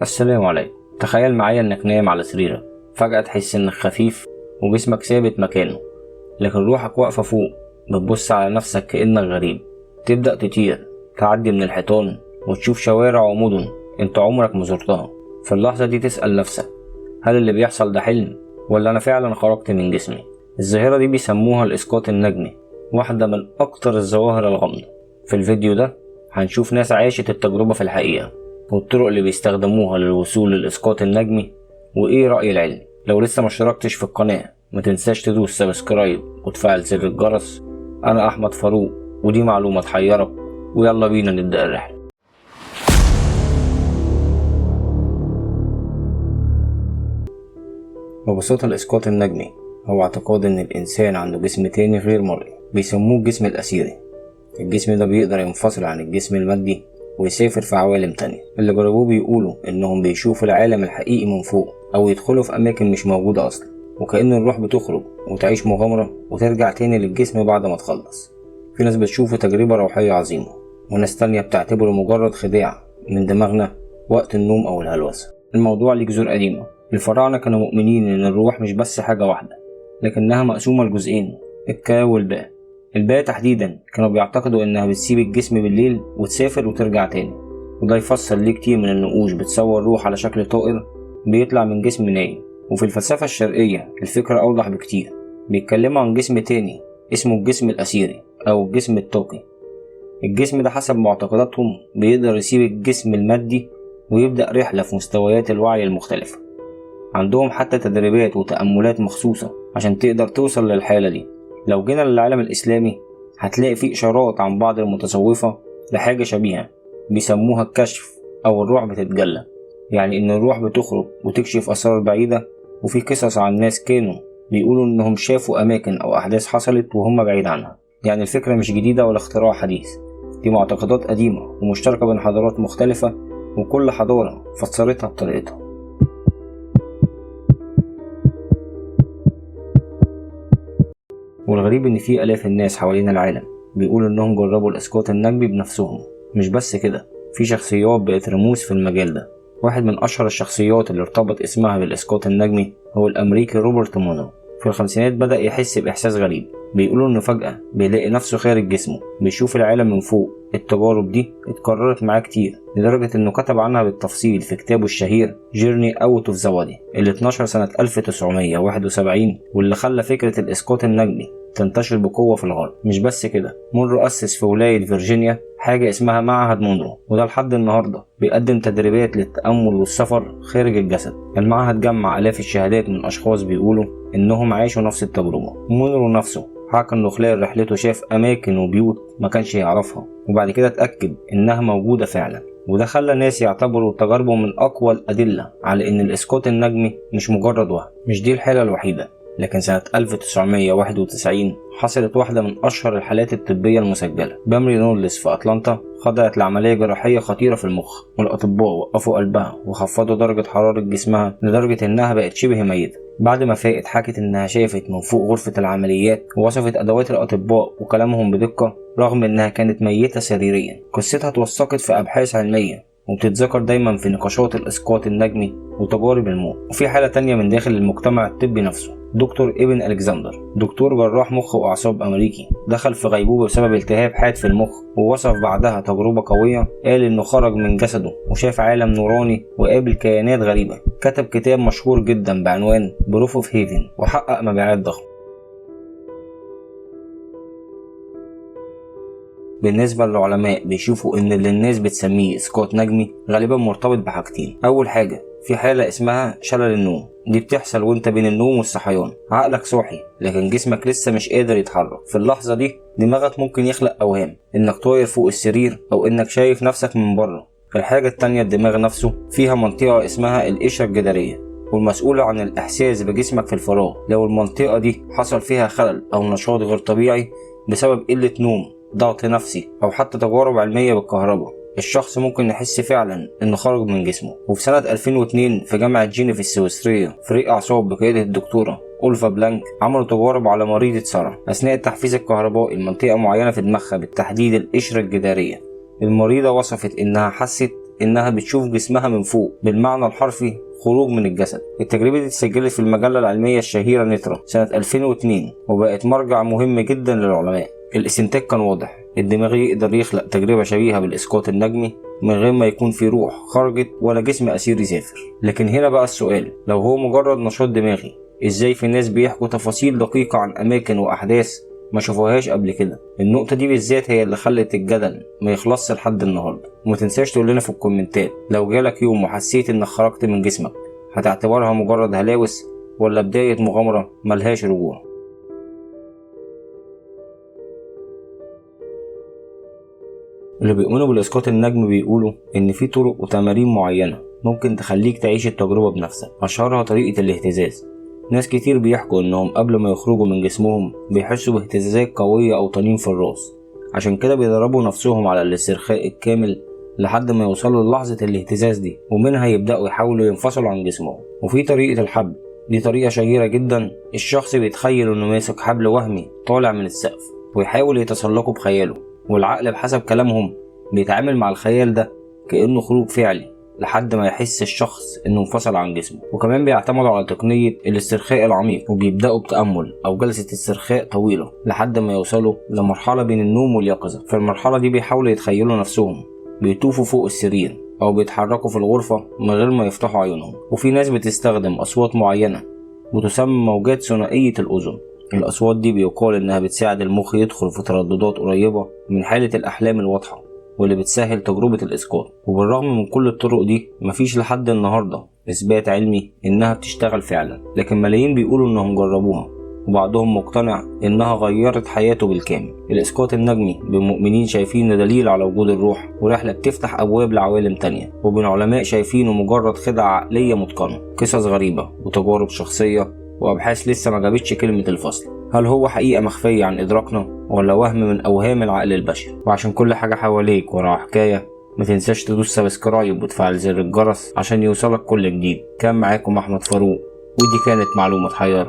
السلام عليكم. تخيل معايا انك نايم على سريرك، فجأة تحس انك خفيف وجسمك ثابت مكانه، لكن روحك واقفة فوق. بتبص على نفسك كأنك غريب، تبدأ تطير، تعدي من الحيطان وتشوف شوارع ومدن انت عمرك ما زرتها. في اللحظة دي تسأل نفسك، هل اللي بيحصل ده حلم ولا انا فعلا خرجت من جسمي؟ الظاهرة دي بيسموها الإسقاط النجمي، واحدة من أكتر الظواهر الغامضة. في الفيديو ده هنشوف ناس عاشت التجربة في الحقيقة، والطرق اللي بيستخدموها للوصول للإسقاط النجمي، وإيه رأي العلم. لو لسه ما اشتركتش في القناة ما تنساش تدوس سبسكرايب وتفعل زر الجرس. أنا أحمد فاروق، ودي معلومة تحيرك، ويلا بينا نبدأ الرحلة. ببساطة الإسقاط النجمي هو اعتقاد إن الإنسان عنده جسم تاني غير مرئي، بيسموه الجسم الأثيري. الجسم ده بيقدر ينفصل عن الجسم المادي ويسافر في عوالم تانية. اللي جربوه بيقولوا إنهم بيشوفوا العالم الحقيقي من فوق، أو يدخلوا في أماكن مش موجودة أصلا، وكأن الروح بتخرج وتعيش مغامرة وترجع تاني للجسم بعد ما تخلص. في ناس بتشوفه تجربة روحية عظيمة، وناس تانية بتعتبره مجرد خداع من دماغنا وقت النوم أو الهلوسة. الموضوع ليه جذور قديمة. الفراعنة كانوا مؤمنين إن الروح مش بس حاجة واحدة، لكنها مقسومة لجزئين، الكا والباء. الباء تحديدا كانوا بيعتقدوا إنها بتسيب الجسم بالليل وتسافر وترجع تاني، وده يفسر ليه كتير من النقوش بتصور روح على شكل طائر بيطلع من جسم نايم. وفي الفلسفة الشرقية الفكرة أوضح بكتير، بيتكلموا عن جسم تاني اسمه الجسم الأثيري أو الجسم الطاقي. الجسم ده حسب معتقداتهم بيقدر يسيب الجسم المادي ويبدأ رحلة في مستويات الوعي المختلفة. عندهم حتى تدريبات وتأملات مخصوصة عشان تقدر توصل للحالة دي. لو جينا للعالم الإسلامي هتلاقي فيه إشارات عن بعض المتصوفة لحاجة شبيهة، بيسموها الكشف أو الروح بتتجلى، يعني إن الروح بتخرج وتكشف أسرار بعيدة. وفي قصص عن ناس كانوا بيقولوا إنهم شافوا أماكن أو أحداث حصلت وهم بعيد عنها. يعني الفكرة مش جديدة ولا اختراع حديث، دي معتقدات قديمة ومشتركة بين حضارات مختلفة، وكل حضارة فسرتها بطريقتها. والغريب إن في آلاف الناس حوالين العالم بيقولوا إنهم جربوا الإسقاط النجمي بنفسهم. مش بس كده، في شخصيات بقت رموز في المجال ده. واحد من أشهر الشخصيات اللي ارتبط اسمها بالإسقاط النجمي هو الأمريكي روبرت مونرو. في الخمسينات بدأ يحس بإحساس غريب، بيقولوا إنه فجأة بيلاقي نفسه خارج جسمه، بيشوف العالم من فوق. التجارب دي اتكررت معاه كتير، لدرجة إنه كتب عنها بالتفصيل في كتابه الشهير جيرني أوت أوف ذا بودي اللي اتنشر سنة 1971، واللي خلى فكرة الإسقاط النجمي تنتشر بقوة في الغرب. مش بس كده، مونرو أسس في ولاية فيرجينيا حاجة اسمها معهد مونرو، وده لحد النهاردة بيقدم تدريبات للتأمل والسفر خارج الجسد. المعهد جمع آلاف الشهادات من أشخاص بيقولوا إنهم عاشوا نفس التجربة. مونرو نفسه حكى إنه خلال رحلته شاف أماكن وبيوت ما كانش يعرفها، وبعد كده اتأكد إنها موجودة فعلا. وده خلى الناس يعتبروا تجاربه من أقوى الأدلة على إن الإسقاط النجمي مش مجرد وهم. مش دي الحالة الوحيدة، لكن سنة 1991 حصلت واحدة من أشهر الحالات الطبية المسجلة. بامري نولس في أتلانتا خضعت لعملية جراحية خطيرة في المخ، والأطباء وقفوا قلبها وخفضوا درجة حرارة جسمها لدرجة إنها بقت شبه ميتة. بعد ما فاقت حكت إنها شافت من فوق غرفة العمليات، ووصفت أدوات الأطباء وكلامهم بدقة رغم إنها كانت ميتة سريريا. قصتها اتوثقت في أبحاث علمية وبتتذكر دايما في نقاشات الإسقاط النجمي وتجارب الموت. وفي حالة تانية من داخل المجتمع الطبي نفسه، دكتور ابن ألكسندر، دكتور جراح مخ وأعصاب أمريكي، دخل في غيبوبة بسبب التهاب حاد في المخ، ووصف بعدها تجربة قوية. قال إنه خرج من جسده وشاف عالم نوراني وقابل كيانات غريبة. كتب كتاب مشهور جدا بعنوان بروف اوف هيفن، وحقق مبيعات ضخمة. بالنسبة للعلماء بيشوفوا إن اللي الناس بتسميه إسقاط نجمي غالبا مرتبط بحاجتين. أول حاجة، في حالة اسمها شلل النوم، دي بتحصل وانت بين النوم والصحيان. عقلك صاحي لكن جسمك لسه مش قادر يتحرك. في اللحظة دي دماغك ممكن يخلق أوهام إنك طاير فوق السرير أو إنك شايف نفسك من بره. الحاجة التانية، الدماغ نفسه فيها منطقة اسمها القشرة الجدرية، والمسؤولة عن الإحساس بجسمك في الفراغ. لو المنطقة دي حصل فيها خلل أو نشاط غير طبيعي بسبب قلة نوم، ضغط نفسي، أو حتى تجارب علمية بالكهرباء، الشخص ممكن يحس فعلا انه خرج من جسمه. وفي سنة 2002 في جامعة جينيف السويسرية فريق أعصاب بقيادة الدكتورة أولفا بلانك عملوا تجارب على مريضة صرع. أثناء التحفيز الكهربائي لمنطقة معينة في دماغها، بالتحديد القشرة الجدارية، المريضة وصفت إنها حست إنها بتشوف جسمها من فوق، بالمعنى الحرفي خروج من الجسد. التجربة دي اتسجلت في المجلة العلمية الشهيرة نيترا سنة 2002 وبقت مرجع مهم جدا للعلماء. الاستنتاج كان واضح، الدماغ يقدر يخلق تجربة شبيهة بالإسقاط النجمي من غير ما يكون في روح خرجت ولا جسم أسير يسافر. لكن هنا بقى السؤال، لو هو مجرد نشاط دماغي، إزاي في ناس بيحكوا تفاصيل دقيقة عن أماكن وأحداث ما شافوهاش قبل كده؟ النقطة دي بالذات هي اللي خلت الجدل ما يخلصش لحد النهاردة. وما تنساش تقول لنا في الكومنتات، لو جالك يوم وحسيت إنك خرجت من جسمك هتعتبرها مجرد هلاوس ولا بداية مغامرة ملهاش رجوع؟ اللي بيؤمنوا بالإسقاط النجمي بيقولوا إن في طرق وتمارين معينة ممكن تخليك تعيش التجربة بنفسك، أشهرها طريقة الاهتزاز. ناس كتير بيحكوا إنهم قبل ما يخرجوا من جسمهم بيحسوا باهتزازات قوية أو طنين في الراس، عشان كده بيدربوا نفسهم على الاسترخاء الكامل لحد ما يوصلوا للحظة الاهتزاز دي، ومنها يبدأوا يحاولوا ينفصلوا عن جسمهم. وفي طريقة الحبل، دي طريقة شهيرة جدا. الشخص بيتخيل إنه ماسك حبل وهمي طالع من السقف ويحاول يتسلقه بخياله، والعقل بحسب كلامهم بيتعامل مع الخيال ده كأنه خروج فعلي لحد ما يحس الشخص انه انفصل عن جسمه. وكمان بيعتمدوا على تقنية الاسترخاء العميق، وبيبدأوا بتأمل او جلسة استرخاء طويلة لحد ما يوصلوا لمرحلة بين النوم واليقظة. في المرحلة دي بيحاولوا يتخيلوا نفسهم بيطوفوا فوق السرير او بيتحركوا في الغرفة من غير ما يفتحوا عيونهم. وفي ناس بتستخدم اصوات معينة وتسمى موجات ثنائية الاذن. الأصوات دي بيقال إنها بتساعد المخ يدخل في ترددات قريبة من حالة الأحلام الواضحة، واللي بتسهل تجربة الإسقاط. وبالرغم من كل الطرق دي مفيش لحد النهاردة إثبات علمي إنها بتشتغل فعلا، لكن ملايين بيقولوا إنهم جربوها، وبعضهم مقتنع إنها غيرت حياته بالكامل. الإسقاط النجمي بمؤمنين شايفينه دليل على وجود الروح ورحلة بتفتح أبواب لعوالم تانية، وبين علماء شايفينه مجرد خدعة عقلية متقنة. قصص غريبة وتجارب شخصية وأبحاث لسه ما جابتش كلمة الفصل. هل هو حقيقة مخفية عن إدراكنا ولا وهم من أوهام العقل البشري؟ وعشان كل حاجة حواليك وراها حكاية، ما تنساش تدوس سبسكرايب وتفعل زر الجرس عشان يوصلك كل جديد. كان معاكم أحمد فاروق، ودي كانت معلومة حيرة.